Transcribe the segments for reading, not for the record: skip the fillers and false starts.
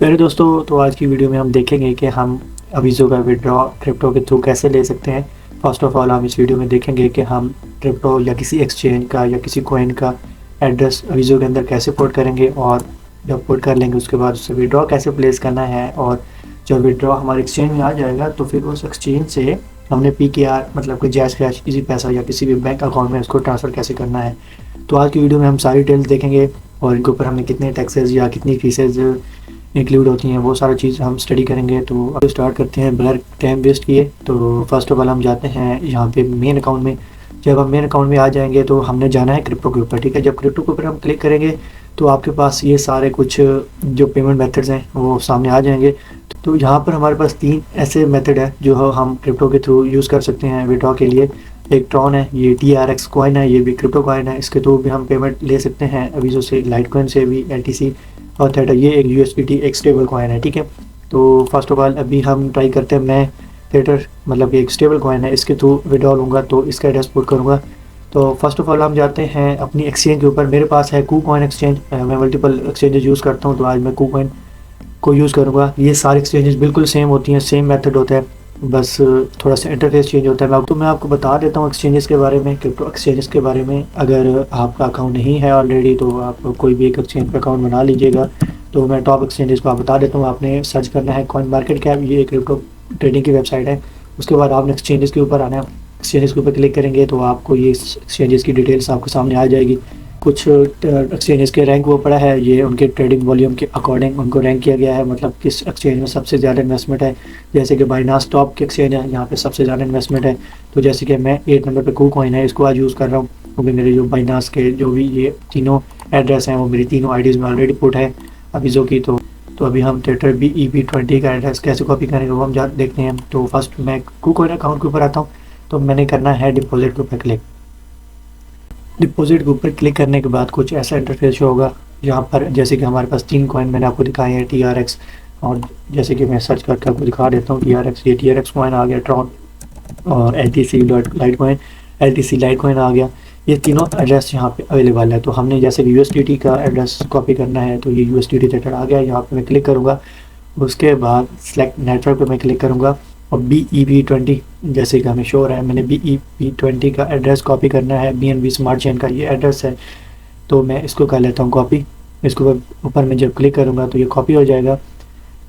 मेरे दोस्तों, तो आज की वीडियो में हम देखेंगे कि हम अवीज़ो का विड्रॉ क्रिप्टो के थ्रू कैसे ले सकते हैं। फर्स्ट ऑफ ऑल हम इस वीडियो में देखेंगे कि हम क्रिप्टो या किसी एक्सचेंज का या किसी कॉइन का एड्रेस अवीज़ो के अंदर कैसे पुट करेंगे, और जब पुट कर लेंगे उसके बाद उससे विड्रॉ कैसे प्लेस करना है, और जब विड्रॉ हमारे एक्सचेंज में आ जाएगा तो फिर उस एक्सचेंज से हमने PKR मतलब कि जैज़ कैश, इजी पैसा या किसी भी बैंक अकाउंट में उसको ट्रांसफ़र कैसे करना है। तो आज की वीडियो में हम सारी डिटेल्स देखेंगे और इनके ऊपर हमें कितने टैक्सेस या कितनी फीसेज इंक्लूड होती हैं, वो सारा चीज़ हम स्टडी करेंगे। तो अब स्टार्ट करते हैं बगैर टाइम वेस्ट किए। तो फर्स्ट ऑफ ऑल हम जाते हैं यहाँ पे मेन अकाउंट में। जब हम मेन अकाउंट में आ जाएंगे तो हमने जाना है क्रिप्टो के ऊपर, ठीक है। जब क्रिप्टो के ऊपर हम क्लिक करेंगे तो आपके पास ये सारे कुछ जो पेमेंट मेथड्स हैं वो सामने आ जाएंगे। तो यहाँ पर हमारे पास 3 ऐसे मेथड है जो हम क्रिप्टो के थ्रू यूज़ कर सकते हैं विड्रॉ के लिए। एक ट्रॉन है, ये TRX कॉइन है, ये भी क्रिप्टो कॉइन है, इसके थ्रू भी हम पेमेंट ले सकते हैं अवीज़ो से, लाइट कॉइन से भी, LTC और थेटा। ये एक USDT एक स्टेबल कॉइन है, ठीक है। तो फर्स्ट ऑफ ऑल अभी हम ट्राई करते हैं, मैं थेटर मतलब एक स्टेबल कॉइन है, इसके थ्रू विड्रॉ लूँगा तो इसका एड्रेस पुट करूँगा। तो फर्स्ट ऑफ ऑल हम जाते हैं अपनी एक्सचेंज के ऊपर। मेरे पास है KuCoin एक्सचेंज, मैं मल्टीपल एक्सचेंजेस यूज़ करता हूँ, तो आज मैं KuCoin को यूज़ करूँगा। ये सारी एक्सचेंजेस बिल्कुल सेम होती हैं, सेम मेथड होता है, बस थोड़ा सा इंटरफेस चेंज होता है। मैं आपको बता देता हूँ एक्सचेंजेस के बारे में, क्रिप्टो एक्सचेंजेस के बारे में। अगर आपका अकाउंट नहीं है ऑलरेडी तो आप कोई भी एक एक्सचेंज पर अकाउंट बना लीजिएगा। तो मैं टॉप एक्सचेंजेस को आप बता देता हूँ। आपने सर्च करना है कॉइन मार्केट कैप, ये क्रिप्टो ट्रेडिंग की वेबसाइट है। उसके बाद आपने एक्सचेंजेस के ऊपर आना है, एक्सचेंजेस के ऊपर क्लिक करेंगे तो आपको ये एक्सचेंजेस की डिटेल्स आपके सामने आ जाएगी। कुछ एक्सचेंजेस के रैंक वो पड़ा है, ये उनके ट्रेडिंग वॉल्यूम के अकॉर्डिंग उनको रैंक किया गया है, मतलब किस एक्सचेंज में सबसे ज़्यादा इन्वेस्टमेंट है। जैसे कि बाइनांस टॉप के एक्सचेंज है, यहाँ पे सबसे ज़्यादा इन्वेस्टमेंट है। तो जैसे कि मैं 8 नंबर पे KuCoin है, इसको आज यूज़ कर रहा हूँ क्योंकि मेरे जो बाइनांस के जो भी ये तीनों एड्रेस हैं वो मेरी तीनों आईडीज़ में ऑलरेडी पुट है अवीज़ो की। तो अभी हम थेटर BEP20 का एड्रेस कैसे कॉपी करेंगे वो हम देखते हैं। तो फर्स्ट मैं KuCoin अकाउंट के ऊपर आता हूँ, तो मैंने करना है डिपॉजिट के ऊपर क्लिक। डिपॉजिट के ऊपर क्लिक करने के बाद कुछ ऐसा इंटरफेस शो होगा, यहाँ पर जैसे कि हमारे पास 3 कॉइन मैंने आपको दिखाए हैं, TRX, और जैसे कि मैं सर्च करके आपको दिखा देता हूँ TRX, ये TRX कॉइन आ गया, ट्रॉन और LTC litecoin, LTC litecoin आ गया। ये तीनों एड्रेस यहाँ पे अवेलेबल है। तो हमने जैसे कि USDT का एड्रेस कॉपी करना है, तो ये USDT थेटर आ गया, यहाँ पे मैं क्लिक करूँगा। उसके बाद सेलेक्ट नेटवर्क पे मैं क्लिक करूँगा और BEP20 जैसे कि हमें शो हो रहा है, मैंने BEP20 का एड्रेस कॉपी करना है। BNB स्मार्ट चेन का ये एड्रेस है, तो मैं इसको कर लेता हूँ कॉपी। इसको ऊपर मैं जब क्लिक करूँगा तो ये कॉपी हो जाएगा।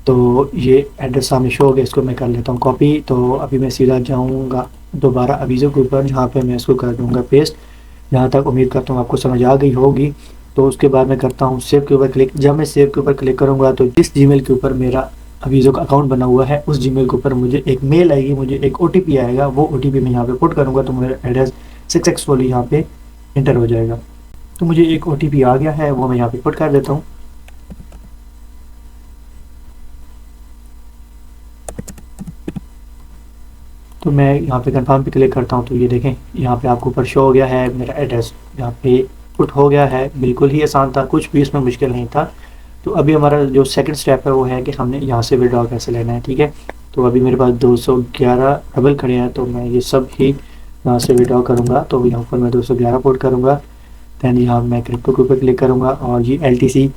तो ये एड्रेस सामने शो हो गया, इसको मैं कर लेता हूँ कॉपी। तो अभी मैं सीधा जाऊँगा दोबारा अवीज़ो के ऊपर, जहाँ पे मैं इसको कर दूँगा पेस्ट। यहाँ तक उम्मीद करता हूँ आपको समझ आ गई होगी। तो उसके बाद मैं करता हूँ सेव के ऊपर क्लिक। जब मैं सेव के ऊपर क्लिक करूँगा तो जिस जीमेल के ऊपर मेरा अवीज़ो का अकाउंट बना हुआ है उस जीमेल के ऊपर मुझे एक मेल आएगी, मुझे एक OTP आएगा। वो OTP मैं यहाँ पे पुट करूँगा तो मेरा एड्रेस सक्सेसफुली यहाँ पे इंटर हो जाएगा। तो मुझे एक OTP आ गया है, वो मैं यहाँ पे पुट कर देता हूँ। तो मैं यहाँ पे कंफर्म पे क्लिक करता हूँ, तो ये देखें यहाँ पे आपको ऊपर शो हो गया है, मेरा एड्रेस यहाँ पे पुट हो गया है। बिल्कुल ही आसान था, कुछ भी इसमें मुश्किल नहीं था। तो अभी हमारा जो सेकंड स्टेप है वो है कि हमने यहाँ से विड्रॉ कैसे लेना है, ठीक है। तो अभी मेरे पास 211 डबल खड़े हैं, तो मैं ये सब ही यहाँ से विड्रॉ करूँगा। तो यहाँ पर मैं 211 पुट करूँगा। दैन यहाँ मैं क्रिप्टो के ऊपर क्लिक करूँगा और ये LTC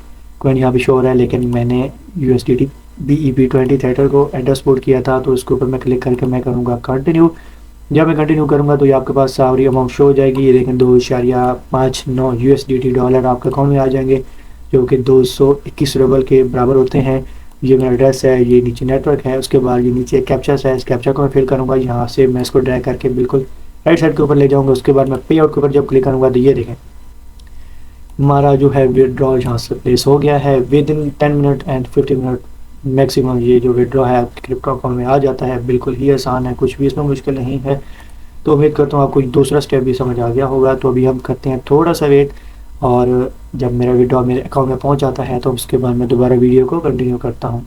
कॉइन यहाँ पे शो हो रहा है, लेकिन मैंने USDT BEP20 थेटर को एड्रेस पुट किया था, तो इसके ऊपर मैं क्लिक करके मैं करूँगा कंटिन्यू। जब मैं कंटिन्यू करूँगा तो ये आपके पास सारी अमाउंट शो हो जाएगी। ये देखें 2.59 USDT डॉलर आपके अकाउंट में आ जाएंगे, जो कि 221 रुपये के बराबर होते हैं। ये मेरा एड्रेस है, ये नीचे नेटवर्क है, उसके बाद ये नीचे कैप्चा है, इस कैप्चा को मैं फिल करूँगा। यहाँ से मैं इसको ड्रैग करके बिल्कुल राइट साइड के ऊपर ले जाऊँगा। उसके बाद मैं पे आउट के ऊपर जब क्लिक करूँगा तो ये देखें हमारा जो है विड्रॉ यहाँ से प्लेस हो गया है। With in 10 minute and 50 minute maximum ये जो विड्रॉ है आपके क्रिप्टो अकाउंट में आ जाता है। बिल्कुल ही आसान है, कुछ भी इसमें मुश्किल नहीं है। तो उम्मीद करता हूँ आपको दूसरा स्टेप भी समझ आ गया होगा। तो अभी हम करते हैं थोड़ा सा वेट, और जब मेरा विड्रॉ मेरे अकाउंट में पहुंच जाता है तो उसके बाद मैं दोबारा वीडियो को कंटिन्यू करता हूं।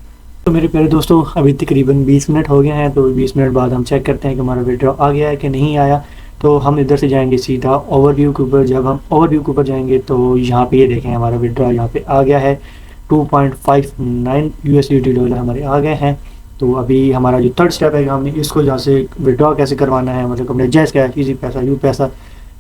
तो मेरे प्यारे दोस्तों, अभी तकरीबन 20 मिनट हो गए हैं। तो 20 मिनट बाद हम चेक करते हैं कि हमारा विड्रॉ आ गया है कि नहीं आया। तो हम इधर से जाएंगे सीधा ओवरव्यू के ऊपर। जब हम ओवरव्यू के ऊपर जाएंगे तो यहाँ पे ये देखें हमारा विड्रॉ यहाँ पे आ गया है। 2.59 USDT डॉलर हमारे आ गए हैं। तो अभी हमारा जो थर्ड स्टेप है, हमने इसको जहाँ से विड्रॉ कैसे करवाना है, मतलब हमने जैज़ कैश, इजी पैसा, यू पैसा,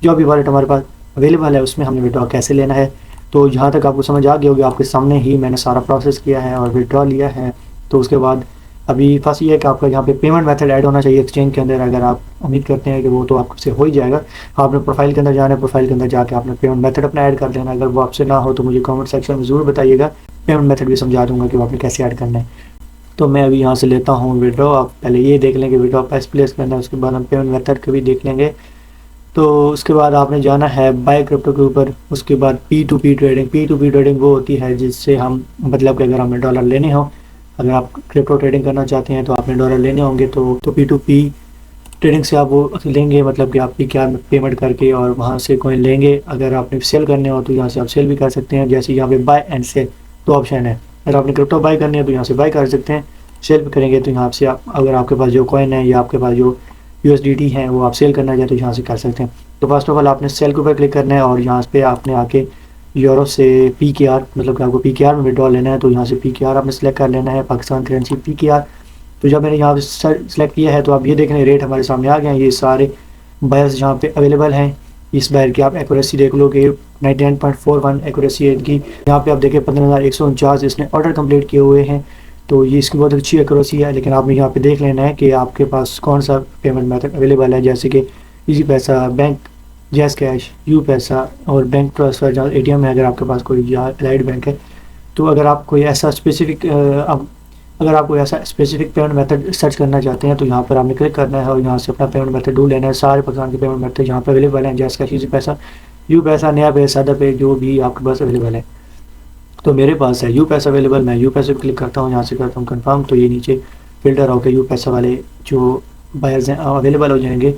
जो भी वॉलेट हमारे पास अवेलेबल है उसमें हमने विड्रॉ कैसे लेना है। तो जहाँ तक आपको समझ आ गई होगी, आपके सामने ही मैंने सारा प्रोसेस किया है और विड्रॉ लिया है। तो उसके बाद अभी फर्स्ट ये है कि आपका यहाँ पे पेमेंट मेथड ऐड होना चाहिए एक्सचेंज के अंदर। अगर आप उम्मीद करते हैं कि वो तो आपसे हो ही जाएगा, आपने प्रोफाइल के अंदर जाना है, प्रोफाइल के अंदर जाके आपने पेमेंट मेथड अपना ऐड कर देना। अगर वो आपसे ना हो तो मुझे कमेंट सेक्शन में ज़रूर बताइएगा, पेमेंट मेथड भी समझा दूंगा कि वो आपने कैसे ऐड करना है। तो मैं अभी यहाँ से लेता हूँ विड्रॉ। आप पहले ये देख लेंगे विड्रॉ पैसे प्लेस करना है, उसके बाद हम पेमेंट मेथड को भी देख लेंगे। तो उसके बाद आपने जाना है बाय क्रिप्टो के ऊपर। उसके बाद P2P ट्रेडिंग। P2P ट्रेडिंग वो होती है जिससे हम, मतलब कि अगर हमें डॉलर लेने हो, अगर आप क्रिप्टो ट्रेडिंग करना चाहते हैं तो आपने डॉलर लेने होंगे, तो P2P ट्रेडिंग से आप वो लेंगे, मतलब कि आप PKR में पेमेंट करके और वहाँ से कॉइन लेंगे। अगर आपने सेल करने हो तो यहाँ से आप सेल भी कर सकते हैं। जैसे यहाँ पे बाय एंड सेल दो ऑप्शन है। अगर आपने क्रिप्टो बाय करनी है तो यहाँ से बाय कर सकते हैं, सेल भी करेंगे तो यहाँ से आप, अगर आपके पास जो कॉइन है या आपके पास जो USDT है वो आप सेल करना चाहते तो यहाँ से कर सकते हैं। तो फर्स्ट ऑफ ऑल आपने सेल के ऊपर क्लिक करना है और यहाँ पे आपने आके यूरो से PKR, मतलब कि आपको PKR में विड्रॉ लेना है तो यहाँ से PKR आपने सेलेक्ट कर लेना है, पाकिस्तान करेंसी PKR। तो जब मैंने यहाँ पे सेलेक्ट किया है तो आप ये देख रहे हैं रेट हमारे सामने आ गए हैं। ये सारे बायर्स जहाँ पे अवेलेबल हैं, इस बायर की आप एक्यूरेसी देख लो कि 99.41 एक्यूरेसी है इनकी। यहाँ पे आप देखें 15,149 इसने ऑर्डर कंप्लीट किए हुए हैं, तो ये इसकी बहुत अच्छी एक्यूरेसी है। लेकिन आपने यहाँ पे देख लेना है कि आपके पास कौन सा पेमेंट मेथड अवेलेबल है, जैसे कि इजी पैसा, बैंक, जैस कैश, यू पैसा और बैंक ट्रांसफ़र जहाँ ATM है अगर आपके पास कोई, या एलाइड बैंक है। तो अगर आप कोई ऐसा स्पेसिफिक अगर आप कोई ऐसा स्पेसिफिक पेमेंट मेथड सर्च करना चाहते हैं तो यहाँ पर आपने क्लिक करना है और यहाँ से अपना पेमेंट मेथड ढूंढ लेना है। सारे पाकिस्तान के पेमेंट मेथड यहाँ पर अवेलेबल हैं, जैस कैश, इजी पैसा, यू पैसा, नया पे, सादा पे, जो भी आपके पास अवेलेबल है। तो मेरे पास है यू पैसा अवेलेबल, मैं यू पैसे पर क्लिक करता हूँ, यहाँ से करता हूँ कन्फर्म। तो ये नीचे फिल्टर होकर यू पैसा वाले जो बायर्स हैं अवेलेबल हो जाएंगे।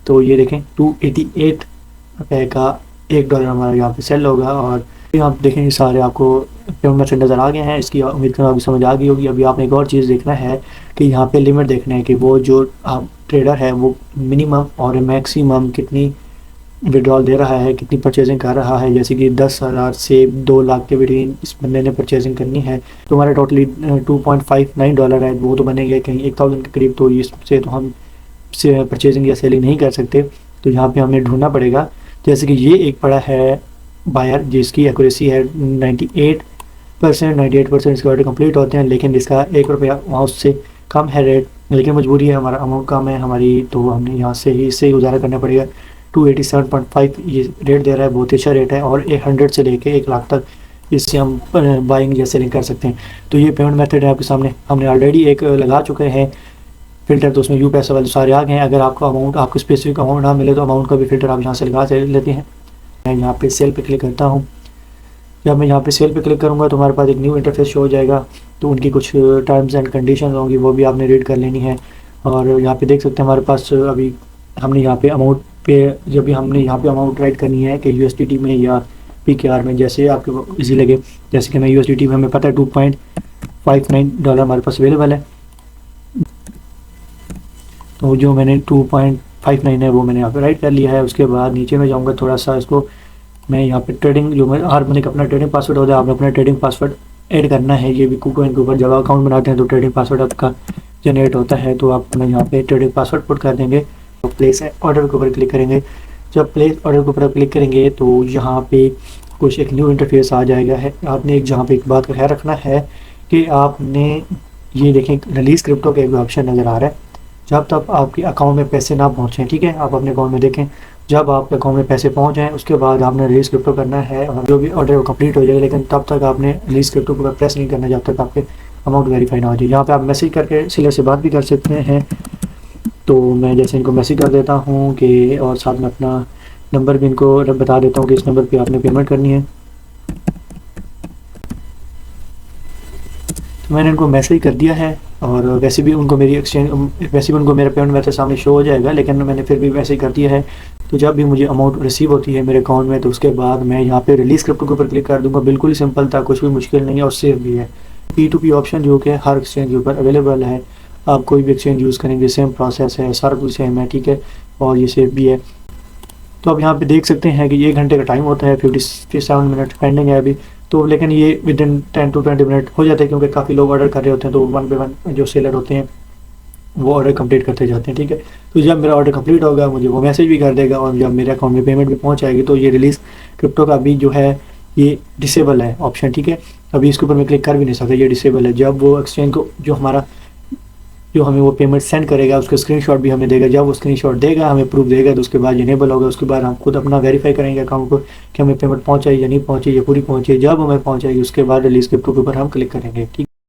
तो ये देखें 288 रुपये का $1 हमारा यहाँ पे सेल होगा। और आप देखेंगे सारे आपको पेमेंट मेथड नज़र आ गए हैं। इसकी उम्मीद करना आपको समझ आ गई होगी। अभी आपने एक और चीज़ देखना है कि यहाँ पे लिमिट देखना है कि वो जो आप ट्रेडर है वो मिनिमम और मैक्सिमम कितनी विड्रॉल दे रहा है, कितनी परचेजिंग कर रहा है। जैसे कि 10,000 से 2 लाख के बिटवीन इस बंदे ने परचेजिंग करनी है तो हमारा टोटली $2.59 है, वो तो बनेंगे कहीं 1,000 के करीब। तो इससे तो हम से परचेजिंग या सेलिंग नहीं कर सकते, तो यहाँ पे हमें ढूंढना पड़ेगा। जैसे कि ये एक पड़ा है बायर जिसकी एक्यूरेसी है 98%, इसके ऑर्डर कंप्लीट होते हैं, लेकिन इसका ₹1 वहाँ उससे कम है रेट। लेकिन मजबूरी है, हमारा अमाउंट कम है हमारी, तो हमने यहाँ से ही इससे गुजारा करना पड़ेगा। 287.5 ये रेट दे रहा है, बहुत अच्छा रेट है। और 100 से लेके 1 लाख तक इससे हम बाइंग या सेलिंग कर सकते हैं। तो ये पेमेंट मेथड है आपके सामने, हमने ऑलरेडी एक लगा चुके हैं फ़िल्टर, तो उसमें यू पैसा वाले सारे आ गए हैं। अगर आपको अमाउंट, आपको स्पेसिफिक अमाउंट ना मिले तो अमाउंट का भी फ़िल्टर आप यहाँ से लगा लेते हैं। मैं यहाँ पे सेल पे क्लिक करता हूँ। जब मैं यहाँ पे सेल पे क्लिक करूँगा तो हमारे पास एक न्यू इंटरफेस शो हो जाएगा। तो उनकी कुछ टर्म्स एंड कंडीशंस होंगी, वो भी आपने रीड कर लेनी है। और यहाँ पे देख सकते हैं हमारे पास अभी हमने यहाँ पे अमाउंट पे, जब भी हमने यहाँ पे अमाउंट राइट करनी है कि USDT में या PKR में, जैसे आपको ईजी लगे। जैसे कि मैं USDT में, हमें पता है $2.59 हमारे पास अवेलेबल है, तो जो मैंने 2.59 है वो मैंने यहाँ पे राइट कर लिया है। उसके बाद नीचे में जाऊँगा थोड़ा सा, इसको मैं यहाँ पे ट्रेडिंग, जो मैं हर बंदे का अपना ट्रेडिंग पासवर्ड होता है, आपने अपना ट्रेडिंग पासवर्ड ऐड करना है। ये भी KuCoin के ऊपर जब अकाउंट बनाते हैं तो ट्रेडिंग पासवर्ड आपका जनरेट होता है, तो आप अपना यहाँ पे ट्रेडिंग पासवर्ड पुट कर देंगे। तो प्लेस ऑर्डर के ऊपर क्लिक करेंगे। जब प्लेस ऑर्डर के ऊपर क्लिक करेंगे तो यहाँ पे कुछ एक न्यू इंटरफेस आ जाएगा है। आपने एक जहाँ पे एक बात का ख्याल रखना है कि आपने ये देखें रिलीज़ क्रिप्टो का एक ऑप्शन नज़र आ रहा है। जब तक आपके अकाउंट में पैसे ना पहुँचें, ठीक है, आप अपने अकाउंट में देखें, जब आपके अकाउंट में पैसे पहुँच जाएँ उसके बाद आपने रिलीज़ क्रिप्टो करना है और जो भी ऑर्डर वो कंप्लीट हो जाएगा। लेकिन तब तक आपने रिलीज़ क्रिप्टो को प्रेस नहीं करना जब तक आपके अमाउंट वेरीफाई ना हो जाए। यहाँ पे आप मैसेज करके सेलर से बात भी कर सकते हैं। तो मैं जैसे इनको मैसेज कर देता हूँ कि, और साथ में अपना नंबर भी इनको बता देता हूँ कि इस नंबर पे आपने पेमेंट करनी है। तो मैंने इनको मैसेज कर दिया है और वैसे भी उनको मेरी वैसे भी उनको मेरा पेमेंट मेथड सामने शो हो जाएगा, लेकिन मैंने फिर भी मैसेज कर दिया है। तो जब भी मुझे अमाउंट रिसीव होती है मेरे अकाउंट में तो उसके बाद मैं यहाँ पे रिलीज़ क्रिप्टो के ऊपर क्लिक कर दूँगा। बिल्कुल ही सिंपल था, कुछ भी मुश्किल नहीं है और सेफ भी है। P2P ऑप्शन जो कि हर एक्सचेंज के ऊपर अवेलेबल है, आप कोई भी एक्सचेंज यूज़ करेंगे सेम प्रोसेस है, सारा कुछ सेम है, ठीक है, और ये सेफ भी है। तो आप यहाँ पे देख सकते हैं कि 1 घंटे का टाइम होता है, 57 मिनट पेंडिंग है अभी तो, लेकिन ये विदिन 10 to 20 मिनट हो जाते हैं क्योंकि काफ़ी लोग ऑर्डर कर रहे होते हैं। तो 1 by 1 जो सेलर होते हैं वो ऑर्डर कंप्लीट करते जाते हैं, ठीक है। तो जब मेरा ऑर्डर कंप्लीट होगा मुझे वो मैसेज भी कर देगा और जब मेरे अकाउंट में पेमेंट भी पहुँच आएगी तो ये रिलीज़ क्रिप्टो का भी जो है ये डिसेबल है ऑप्शन, ठीक है। अभी इसके ऊपर मैं क्लिक कर भी नहीं सकता, ये डिसेबल है। जब वो एक्सचेंज को जो हमें वो पेमेंट सेंड करेगा उसका स्क्रीनशॉट भी हमें देगा, जब वो स्क्रीनशॉट देगा हमें प्रूफ देगा तो उसके बाद इनेबल होगा। उसके बाद हम खुद अपना वेरीफाई करेंगे अकाउंट को कि हमें पेमेंट पहुंचाई या नहीं पहुंची या पूरी पहुंची। जब हमें पहुंचाएगी उसके बाद रिलीज क्रिप्टो के ऊपर हम क्लिक करेंगे, ठीक है।